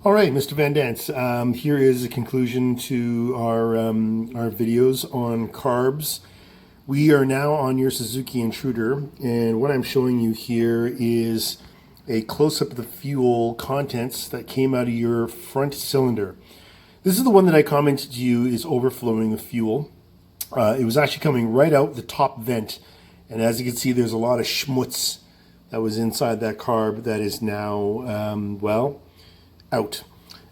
All right, Mr. Van Dance, here is a conclusion to our videos on carbs. We are now on your Suzuki Intruder, and what I'm showing you here is a close-up of the fuel contents that came out of your front cylinder. This is the one that I commented to you is overflowing with fuel. It was actually coming right out the top vent, and as you can see, there's a lot of schmutz that was inside that carb that is now, well, out.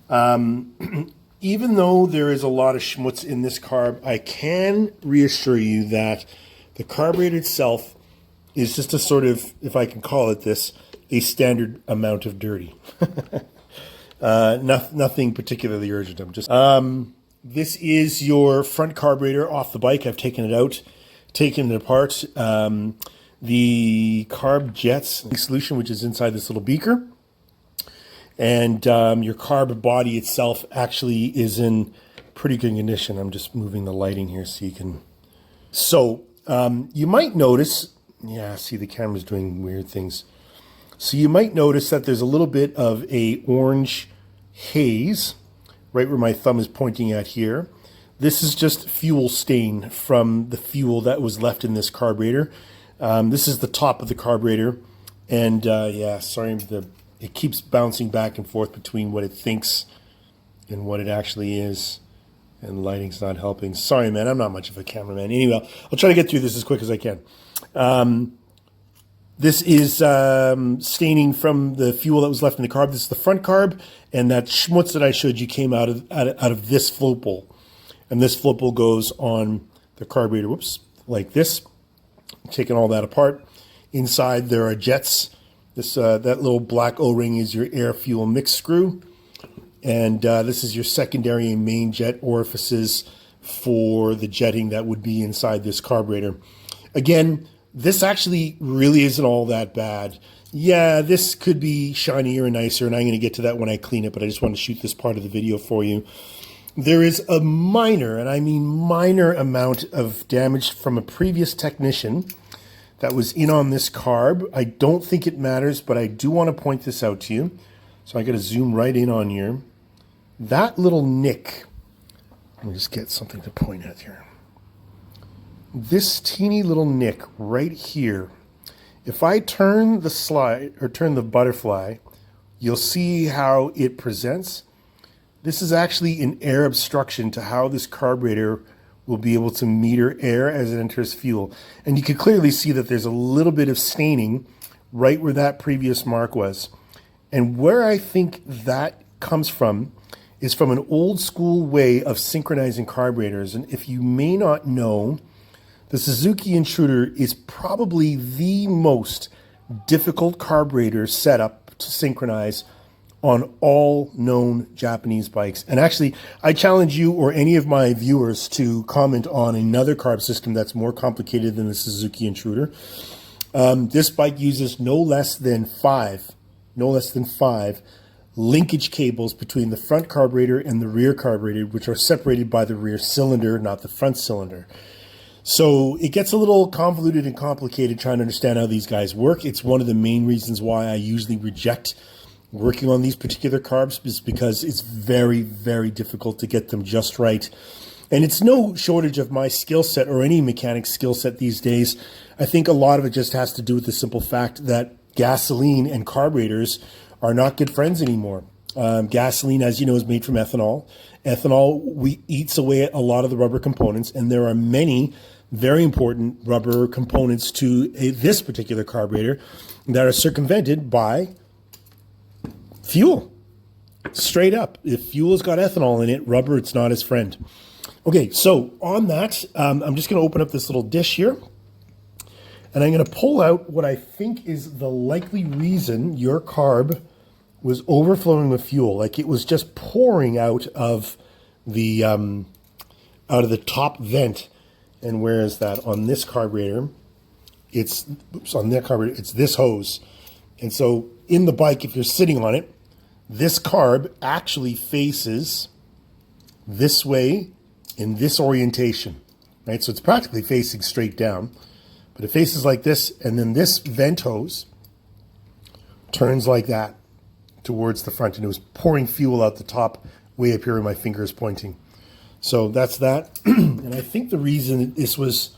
Even though there is a lot of schmutz in this carb, I can reassure you that the carburetor itself is just a sort of, if I can call it this, a standard amount of dirty. Nothing particularly urgent. I'm just. This is your front carburetor off the bike. I've taken it out, taken it apart. The carb jets solution, which is inside this little beaker. And your carb body itself actually is in pretty good condition. I'm just moving the lighting here so you can. So you might notice, yeah, see the camera's doing weird things. So you might notice that there's a little bit of a orange haze right where my thumb is pointing at here. This is just fuel stain from the fuel that was left in this carburetor. This is the top of the carburetor. And yeah, sorry, it keeps bouncing back and forth between what it thinks and what it actually is. And lighting's not helping. Sorry, man, I'm not much of a cameraman. Anyway, I'll try to get through this as quick as I can. This is staining from the fuel that was left in the carb. This is the front carb, and that schmutz that I showed you came out of this float bowl. And this float bowl goes on the carburetor, whoops, like this. Taking all that apart. Inside there are jets. That little black O-ring is your air fuel mix screw. And this is your secondary and main jet orifices for the jetting that would be inside this carburetor. Again, this actually really isn't all that bad. Yeah, this could be shinier and nicer, and I'm going to get to that when I clean it, but I just want to shoot this part of the video for you. There is a minor, and I mean minor, amount of damage from a previous technician that was in on this carb. I don't think it matters, but I do want to point this out to you. So I got to zoom right in on here. That little nick, let me just get something to point at here. This teeny little nick right here, if I turn the slide or turn the butterfly, you'll see how it presents. This is actually an air obstruction to how this carburetor will be able to meter air as it enters fuel. And you can clearly see that there's a little bit of staining right where that previous mark was. And where I think that comes from is from an old school way of synchronizing carburetors. And if you may not know, the Suzuki Intruder is probably the most difficult carburetor setup to synchronize on all known Japanese bikes. And actually, I challenge you or any of my viewers to comment on another carb system that's more complicated than the Suzuki Intruder. This bike uses no less than five linkage cables between the front carburetor and the rear carburetor, which are separated by the rear cylinder, not the front cylinder. So it gets a little convoluted and complicated trying to understand how these guys work. It's one of the main reasons why I usually reject working on these particular carbs, is because it's very, very difficult to get them just right. And it's no shortage of my skill set or any mechanic's skill set these days. I think a lot of it just has to do with the simple fact that gasoline and carburetors are not good friends anymore. Gasoline, as you know, is made from ethanol. Ethanol eats away at a lot of the rubber components, and there are many very important rubber components to this particular carburetor that are circumvented by fuel. Straight up. If fuel has got ethanol in it, rubber, it's not his friend. Okay, so on that, I'm just going to open up this little dish here, and I'm going to pull out what I think is the likely reason your carb was overflowing with fuel. Like it was just pouring out of the top vent. And where is that? On this carburetor, it's this hose. And so in the bike, if you're sitting on it, this carb actually faces this way in this orientation, right? So it's practically facing straight down, but it faces like this, and then this vent hose turns like that. towards the front, and it was pouring fuel out the top, way up here where my finger is pointing. So that's that. And I think the reason this was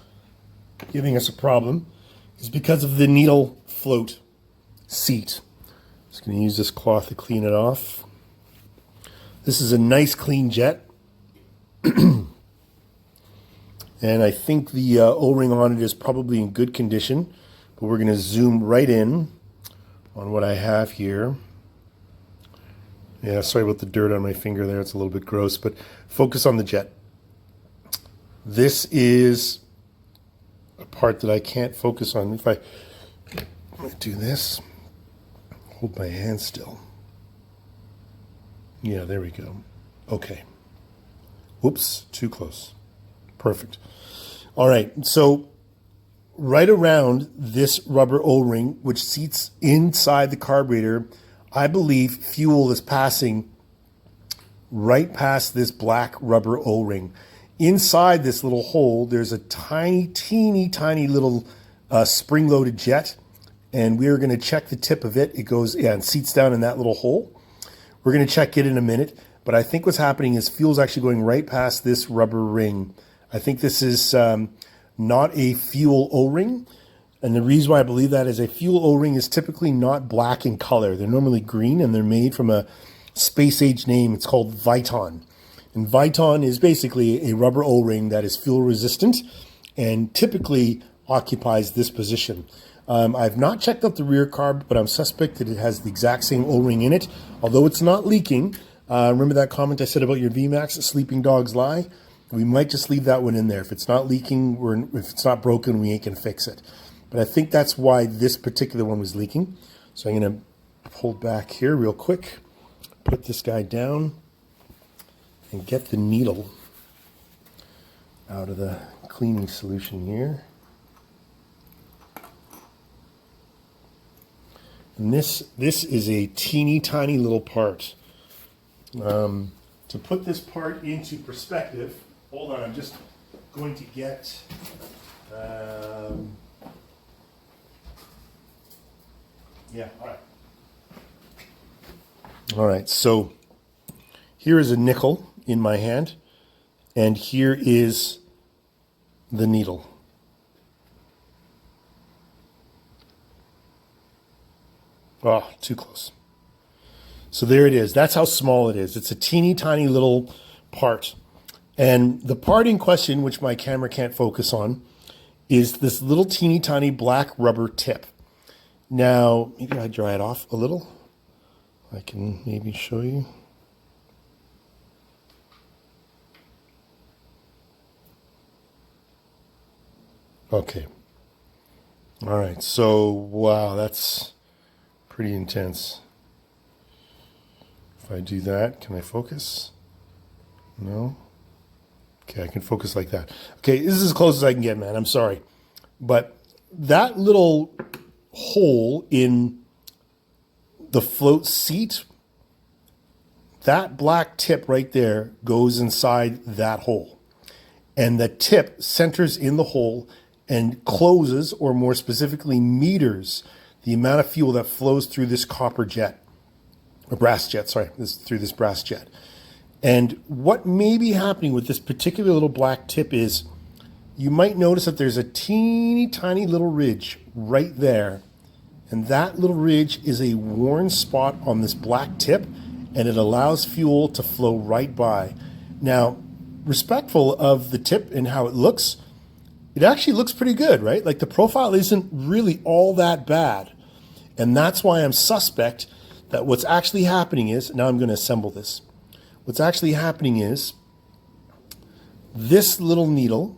giving us a problem is because of the needle float seat. Just going to use this cloth to clean it off. This is a nice clean jet. And I think the O-ring on it is probably in good condition, but we're going to zoom right in on what I have here. Yeah, sorry about the dirt on my finger there. It's a little bit gross, but focus on the jet. This is a part that I can't focus on. If I'm going to do this, hold my hand still. Yeah, there we go. Okay. Whoops, too close. Perfect. All right, so right around this rubber O-ring, which seats inside the carburetor, I believe fuel is passing right past this black rubber O-ring. Inside this little hole, there's a teeny little spring-loaded jet, and we are going to check the tip of it. It goes, and seats down in that little hole. We're going to check it in a minute, but I think what's happening is fuel's actually going right past this rubber ring. I think this is not a fuel O-ring, and the reason why I believe that is a fuel O-ring is typically not black in color. They're normally green, and they're made from a space-age name. It's called Viton. And Viton is basically a rubber O-ring that is fuel resistant and typically occupies this position. I've not checked out the rear carb, but I'm suspect that it has the exact same O-ring in it, although it's not leaking. Remember that comment I said about your VMAX, sleeping dogs lie? We might just leave that one in there. If it's not leaking, if it's not broken, we ain't gonna fix it. But I think that's why this particular one was leaking. So I'm gonna pull back here real quick, put this guy down, and get the needle out of the cleaning solution here. And this is a teeny tiny little part. To put this part into perspective, hold on, I'm just going to get yeah, all right, so here is a nickel in my hand, and here is the needle. Oh, too close. So there it is. That's how small it is. It's a teeny tiny little part. And the part in question, which my camera can't focus on, is this little teeny tiny black rubber tip. Now, maybe I dry it off a little. I can maybe show you. Okay. All right. So, wow, that's pretty intense. If I do that, can I focus? No? Okay, I can focus like that. Okay, this is as close as I can get, man. I'm sorry. But that little hole in the float seat, that black tip right there goes inside that hole. And the tip centers in the hole and closes, or more specifically meters, the amount of fuel that flows through this copper jet, or brass jet, sorry, through this brass jet. And what may be happening with this particular little black tip is you might notice that there's a teeny tiny little ridge right there. And that little ridge is a worn spot on this black tip, and it allows fuel to flow right by. Now, respectful of the tip and how it looks, it actually looks pretty good, right? Like the profile isn't really all that bad. And that's why I'm suspect that what's actually happening is, now I'm going to assemble this. What's actually happening is this little needle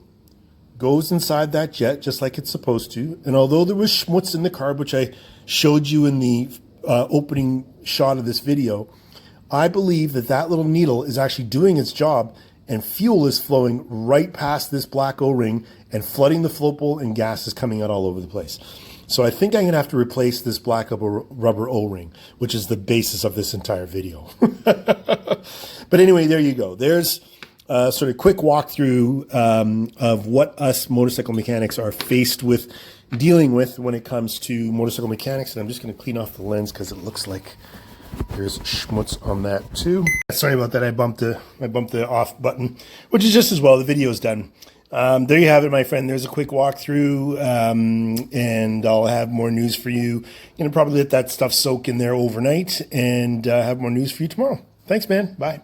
goes inside that jet just like it's supposed to. And although there was schmutz in the carb, which I showed you in the opening shot of this video, I believe that that little needle is actually doing its job, and fuel is flowing right past this black O-ring and flooding the float bowl, and gas is coming out all over the place. So I think I'm going to have to replace this black rubber O-ring, which is the basis of this entire video. But anyway, there you go. There's a sort of quick walkthrough of what us motorcycle mechanics are faced with dealing with when it comes to motorcycle mechanics. And I'm just going to clean off the lens because it looks like There's schmutz on that too. Sorry about that. I bumped the off button, which is just as well. The video's done. There you have it, my friend. There's a quick walkthrough, and I'll have more news for you. Probably let that stuff soak in there overnight, and have more news for you tomorrow. Thanks, man. Bye.